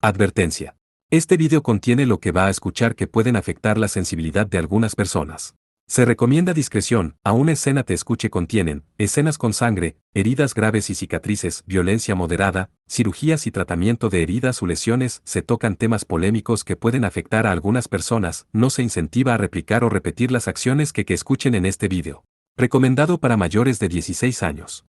Advertencia. Este video contiene lo que va a escuchar que pueden afectar la sensibilidad de algunas personas. Se recomienda discreción, a una escena te escuche contienen, escenas con sangre, heridas graves y cicatrices, violencia moderada, cirugías y tratamiento de heridas o lesiones, se tocan temas polémicos que pueden afectar a algunas personas, no se incentiva a replicar o repetir las acciones que escuchen en este video. Recomendado para mayores de 16 años.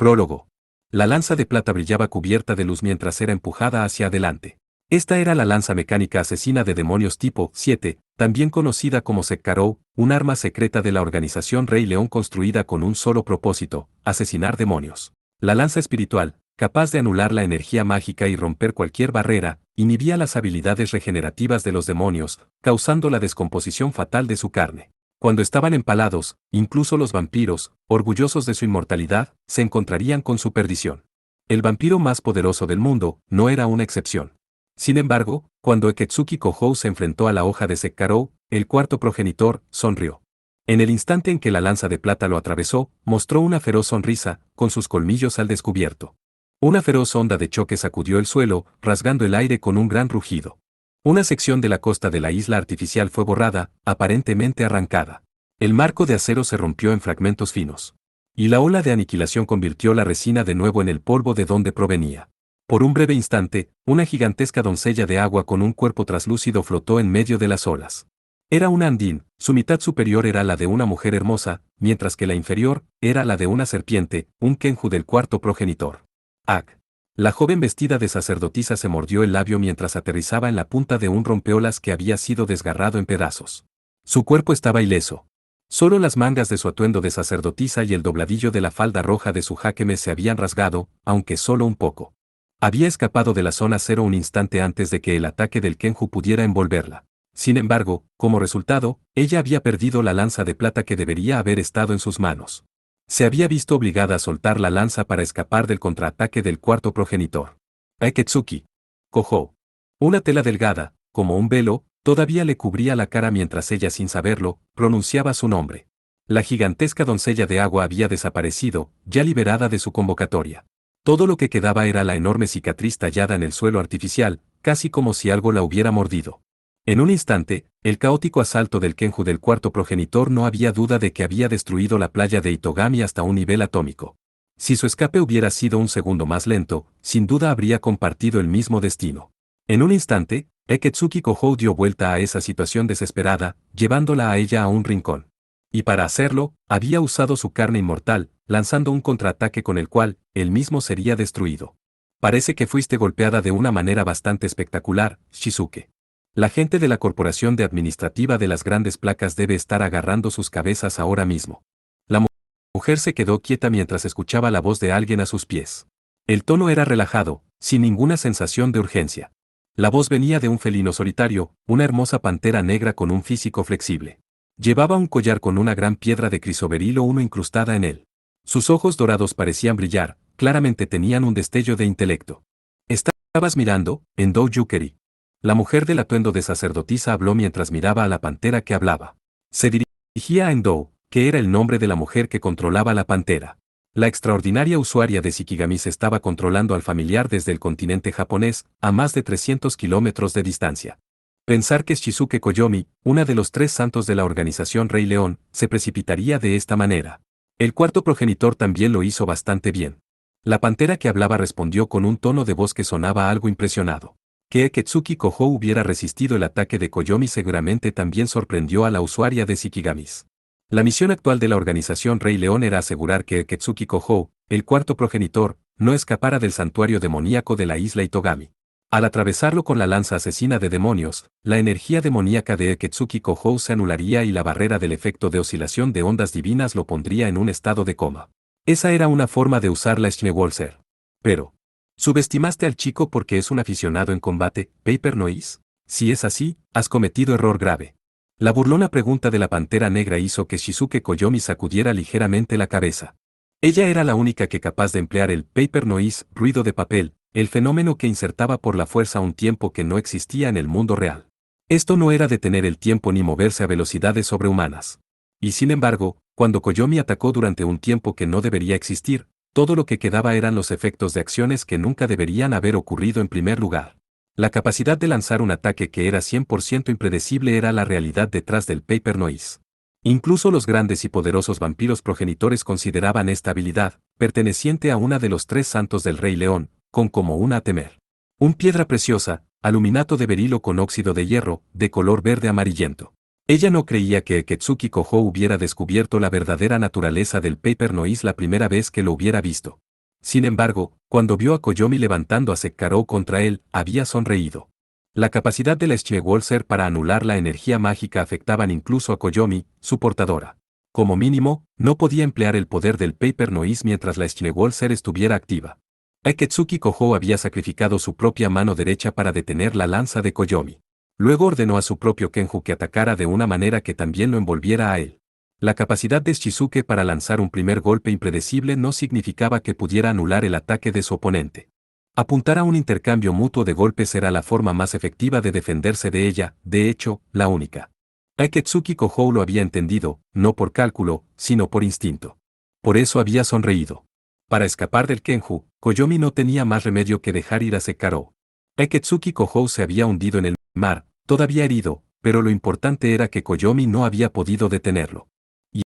Prólogo. La lanza de plata brillaba cubierta de luz mientras era empujada hacia adelante. Esta era la lanza mecánica asesina de demonios tipo 7, también conocida como Sekkarou, un arma secreta de la organización Rey León construida con un solo propósito, asesinar demonios. La lanza espiritual, capaz de anular la energía mágica y romper cualquier barrera, inhibía las habilidades regenerativas de los demonios, causando la descomposición fatal de su carne. Cuando estaban empalados, incluso los vampiros, orgullosos de su inmortalidad, se encontrarían con su perdición. El vampiro más poderoso del mundo no era una excepción. Sin embargo, cuando Akatsuki Kohou se enfrentó a la hoja de Sekkarou, el cuarto progenitor, sonrió. En el instante en que la lanza de plata lo atravesó, mostró una feroz sonrisa, con sus colmillos al descubierto. Una feroz onda de choque sacudió el suelo, rasgando el aire con un gran rugido. Una sección de la costa de la isla artificial fue borrada, aparentemente arrancada. El marco de acero se rompió en fragmentos finos. Y la ola de aniquilación convirtió la resina de nuevo en el polvo de donde provenía. Por un breve instante, una gigantesca doncella de agua con un cuerpo traslúcido flotó en medio de las olas. Era una andín, su mitad superior era la de una mujer hermosa, mientras que la inferior era la de una serpiente, un kenju del cuarto progenitor. Ak. La joven vestida de sacerdotisa se mordió el labio mientras aterrizaba en la punta de un rompeolas que había sido desgarrado en pedazos. Su cuerpo estaba ileso. Solo las mangas de su atuendo de sacerdotisa y el dobladillo de la falda roja de su jáqueme se habían rasgado, aunque solo un poco. Había escapado de la zona cero un instante antes de que el ataque del kenju pudiera envolverla. Sin embargo, como resultado, ella había perdido la lanza de plata que debería haber estado en sus manos. Se había visto obligada a soltar la lanza para escapar del contraataque del cuarto progenitor. Akatsuki Kohou. Una tela delgada, como un velo, todavía le cubría la cara mientras ella sin saberlo, pronunciaba su nombre. La gigantesca doncella de agua había desaparecido, ya liberada de su convocatoria. Todo lo que quedaba era la enorme cicatriz tallada en el suelo artificial, casi como si algo la hubiera mordido. En un instante, el caótico asalto del kenju del cuarto progenitor no había duda de que había destruido la playa de Itogami hasta un nivel atómico. Si su escape hubiera sido un segundo más lento, sin duda habría compartido el mismo destino. En un instante, Akatsuki Kohou dio vuelta a esa situación desesperada, llevándola a ella a un rincón. Y para hacerlo, había usado su carne inmortal, lanzando un contraataque con el cual, él mismo sería destruido. Parece que fuiste golpeada de una manera bastante espectacular, Shizuke. La gente de la Corporación de Administrativa de las Grandes Placas debe estar agarrando sus cabezas ahora mismo. La mujer se quedó quieta mientras escuchaba la voz de alguien a sus pies. El tono era relajado, sin ninguna sensación de urgencia. La voz venía de un felino solitario, una hermosa pantera negra con un físico flexible. Llevaba un collar con una gran piedra de crisoberilo 1 incrustada en él. Sus ojos dorados parecían brillar, claramente tenían un destello de intelecto. ¿Estabas mirando, Endo Yukeri? La mujer del atuendo de sacerdotisa habló mientras miraba a la pantera que hablaba. Se dirigía a Endo, que era el nombre de la mujer que controlaba la pantera. La extraordinaria usuaria de Shikigamis estaba controlando al familiar desde el continente japonés, a más de 300 kilómetros de distancia. Pensar que Shizuke Koyomi, una de los 3 santos de la organización Rey León, se precipitaría de esta manera. El cuarto progenitor también lo hizo bastante bien. La pantera que hablaba respondió con un tono de voz que sonaba algo impresionado. Que Akatsuki Kohou hubiera resistido el ataque de Koyomi seguramente también sorprendió a la usuaria de Shikigamis. La misión actual de la organización Rey León era asegurar que Akatsuki Kohou, el cuarto progenitor, no escapara del santuario demoníaco de la isla Itogami. Al atravesarlo con la lanza asesina de demonios, la energía demoníaca de Akatsuki Kohou se anularía y la barrera del efecto de oscilación de ondas divinas lo pondría en un estado de coma. Esa era una forma de usar la Schneewalzer. Pero ¿subestimaste al chico porque es un aficionado en combate, Paper Noise? Si es así, has cometido error grave. La burlona pregunta de la pantera negra hizo que Shizuke Koyomi sacudiera ligeramente la cabeza. Ella era la única que capaz de emplear el Paper Noise, ruido de papel, el fenómeno que insertaba por la fuerza un tiempo que no existía en el mundo real. Esto no era detener el tiempo ni moverse a velocidades sobrehumanas. Y sin embargo, Cuando Koyomi atacó durante un tiempo que no debería existir, todo lo que quedaba eran los efectos de acciones que nunca deberían haber ocurrido en primer lugar. La capacidad de lanzar un ataque que era 100% impredecible era la realidad detrás del Paper Noise. Incluso los grandes y poderosos vampiros progenitores consideraban esta habilidad, perteneciente a una de los tres santos del Rey León, como una a temer. Un piedra preciosa, aluminato de berilo con óxido de hierro, de color verde amarillento. Ella no creía que Akatsuki Koho hubiera descubierto la verdadera naturaleza del Paper Noise la primera vez que lo hubiera visto. Sin embargo, cuando vio a Koyomi levantando a Sekkarou contra él, había sonreído. La capacidad de la Schneewalzer para anular la energía mágica afectaban incluso a Koyomi, su portadora. Como mínimo, no podía emplear el poder del Paper Noise mientras la Schneewalzer estuviera activa. Akatsuki Koho había sacrificado su propia mano derecha para detener la lanza de Koyomi. Luego ordenó a su propio Kenju que atacara de una manera que también lo envolviera a él. La capacidad de Shizuke para lanzar un primer golpe impredecible no significaba que pudiera anular el ataque de su oponente. Apuntar a un intercambio mutuo de golpes era la forma más efectiva de defenderse de ella, de hecho, la única. Akatsuki Koho lo había entendido, no por cálculo, sino por instinto. Por eso había sonreído. Para escapar del Kenju, Koyomi no tenía más remedio que dejar ir a Sekkarou. Akatsuki Koho se había hundido en el mar, todavía herido, pero lo importante era que Koyomi no había podido detenerlo.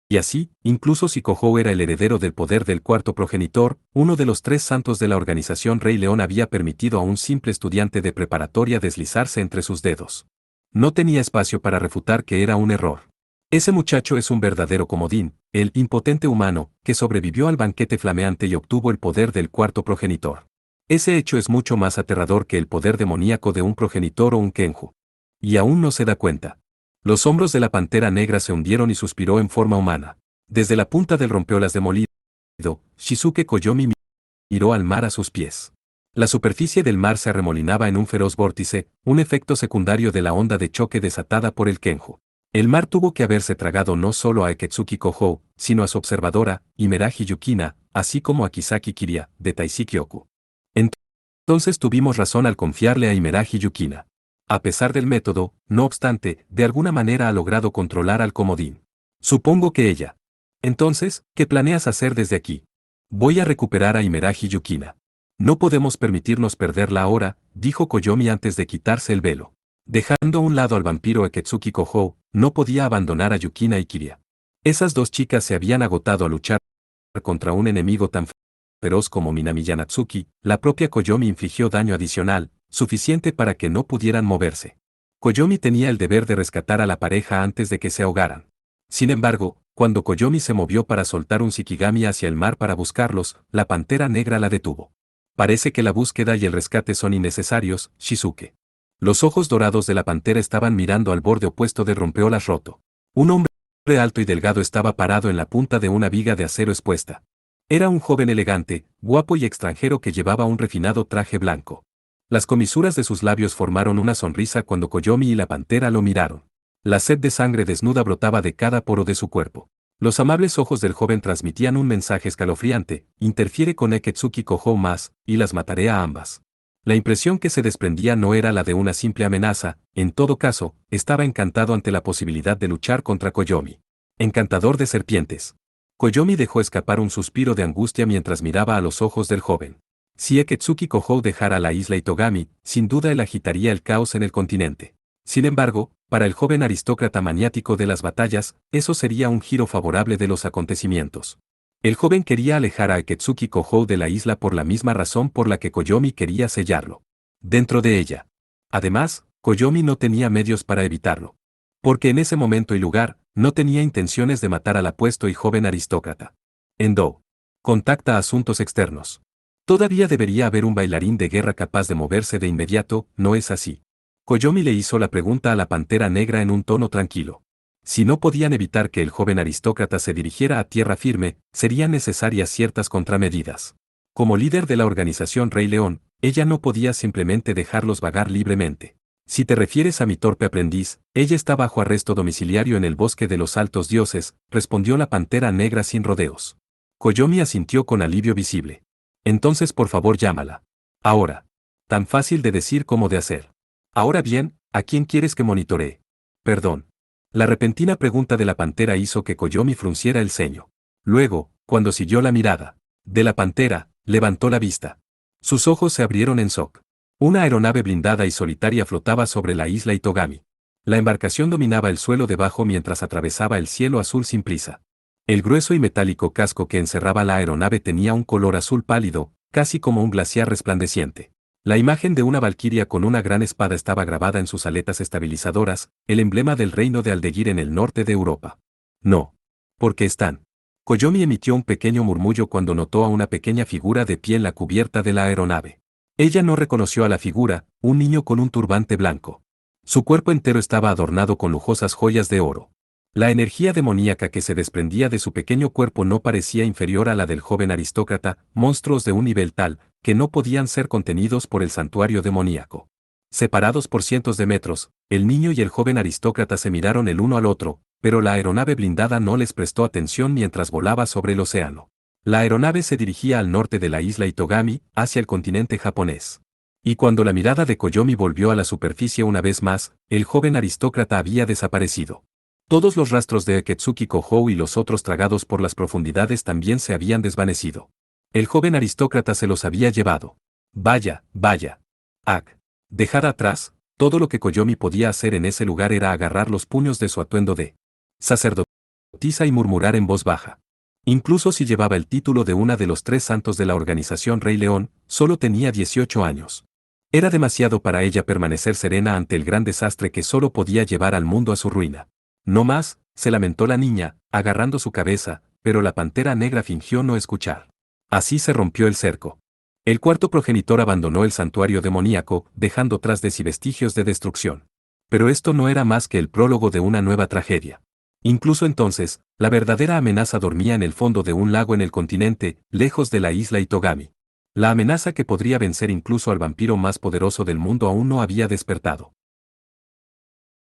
Y así, incluso si Koho era el heredero del poder del cuarto progenitor, uno de los tres santos de la organización Rey León había permitido a un simple estudiante de preparatoria deslizarse entre sus dedos. No tenía espacio para refutar que era un error. Ese muchacho es un verdadero comodín, el impotente humano, que sobrevivió al banquete flameante y obtuvo el poder del cuarto progenitor. Ese hecho es mucho más aterrador que el poder demoníaco de un progenitor o un Kenju. Y aún no se da cuenta. Los hombros de la pantera negra se hundieron y suspiró en forma humana. Desde la punta del rompeolas demolido, Shizuke Koyomi miró al mar a sus pies. La superficie del mar se arremolinaba en un feroz vórtice, un efecto secundario de la onda de choque desatada por el Kenju. El mar tuvo que haberse tragado no solo a Akatsuki Koho, sino a su observadora, Imeragi Yukina, así como a Kisaki Kiria, de Taishiki Oku. Entonces tuvimos razón al confiarle a Imeragi Yukina. A pesar del método, no obstante, de alguna manera ha logrado controlar al comodín. Supongo que ella. Entonces, ¿qué planeas hacer desde aquí? Voy a recuperar a Imeragi Yukina. No podemos permitirnos perderla ahora, dijo Koyomi antes de quitarse el velo. Dejando a un lado al vampiro Akatsuki Koho, no podía abandonar a Yukina y Kiria. Esas dos chicas se habían agotado a luchar contra un enemigo tan feroz como Minami Yanatsuki. La propia Koyomi infligió daño adicional, suficiente para que no pudieran moverse. Koyomi tenía el deber de rescatar a la pareja antes de que se ahogaran. Sin embargo, cuando Koyomi se movió para soltar un Shikigami hacia el mar para buscarlos, la pantera negra la detuvo. Parece que la búsqueda y el rescate son innecesarios, Shizuke. Los ojos dorados de la pantera estaban mirando al borde opuesto del rompeolas roto. Un hombre alto y delgado estaba parado en la punta de una viga de acero expuesta. Era un joven elegante, guapo y extranjero que llevaba un refinado traje blanco. Las comisuras de sus labios formaron una sonrisa cuando Koyomi y la pantera lo miraron. La sed de sangre desnuda brotaba de cada poro de su cuerpo. Los amables ojos del joven transmitían un mensaje escalofriante: interfiere con Akatsuki Koho más, y las mataré a ambas. La impresión que se desprendía no era la de una simple amenaza, en todo caso, estaba encantado ante la posibilidad de luchar contra Koyomi. Encantador de serpientes. Koyomi dejó escapar un suspiro de angustia mientras miraba a los ojos del joven. Si Akatsuki Koho dejara la isla Itogami, sin duda él agitaría el caos en el continente. Sin embargo, para el joven aristócrata maniático de las batallas, eso sería un giro favorable de los acontecimientos. El joven quería alejar a Akatsuki Koho de la isla por la misma razón por la que Koyomi quería sellarlo. Dentro de ella. Además, Koyomi no tenía medios para evitarlo. Porque en ese momento y lugar, no tenía intenciones de matar al apuesto y joven aristócrata. Endo. Contacta asuntos externos. Todavía debería haber un bailarín de guerra capaz de moverse de inmediato, ¿no es así? Koyomi le hizo la pregunta a la pantera negra en un tono tranquilo. Si no podían evitar que el joven aristócrata se dirigiera a tierra firme, serían necesarias ciertas contramedidas. Como líder de la organización Rey León, ella no podía simplemente dejarlos vagar libremente. Si te refieres a mi torpe aprendiz, ella está bajo arresto domiciliario en el bosque de los altos dioses, respondió la pantera negra sin rodeos. Koyomi asintió con alivio visible. Entonces por favor llámala. Ahora. Tan fácil de decir como de hacer. Ahora bien, ¿a quién quieres que monitoree? Perdón. La repentina pregunta de la pantera hizo que Koyomi frunciera el ceño. Luego, cuando siguió la mirada de la pantera, levantó la vista. Sus ojos se abrieron en shock. Una aeronave blindada y solitaria flotaba sobre la isla Itogami. La embarcación dominaba el suelo debajo mientras atravesaba el cielo azul sin prisa. El grueso y metálico casco que encerraba la aeronave tenía un color azul pálido, casi como un glaciar resplandeciente. La imagen de una valquiria con una gran espada estaba grabada en sus aletas estabilizadoras, el emblema del reino de Aldeguir en el norte de Europa. No. ¿Por qué están? Koyomi emitió un pequeño murmullo cuando notó a una pequeña figura de pie en la cubierta de la aeronave. Ella no reconoció a la figura, un niño con un turbante blanco. Su cuerpo entero estaba adornado con lujosas joyas de oro. La energía demoníaca que se desprendía de su pequeño cuerpo no parecía inferior a la del joven aristócrata, monstruos de un nivel tal, que no podían ser contenidos por el santuario demoníaco. Separados por cientos de metros, el niño y el joven aristócrata se miraron el uno al otro, pero la aeronave blindada no les prestó atención mientras volaba sobre el océano. La aeronave se dirigía al norte de la isla Itogami, hacia el continente japonés. Y cuando la mirada de Koyomi volvió a la superficie una vez más, el joven aristócrata había desaparecido. Todos los rastros de Aketsuki Kohou y los otros tragados por las profundidades también se habían desvanecido. El joven aristócrata se los había llevado. Vaya, vaya. Dejad atrás, todo lo que Koyomi podía hacer en ese lugar era agarrar los puños de su atuendo de sacerdotisa y murmurar en voz baja. Incluso si llevaba el título de una de los 3 santos de la organización Rey León, solo tenía 18 años. Era demasiado para ella permanecer serena ante el gran desastre que solo podía llevar al mundo a su ruina. No más, se lamentó la niña, agarrando su cabeza, pero la pantera negra fingió no escuchar. Así se rompió el cerco. El cuarto progenitor abandonó el santuario demoníaco, dejando tras de sí vestigios de destrucción. Pero esto no era más que el prólogo de una nueva tragedia. Incluso entonces, la verdadera amenaza dormía en el fondo de un lago en el continente, lejos de la isla Itogami. La amenaza que podría vencer incluso al vampiro más poderoso del mundo aún no había despertado.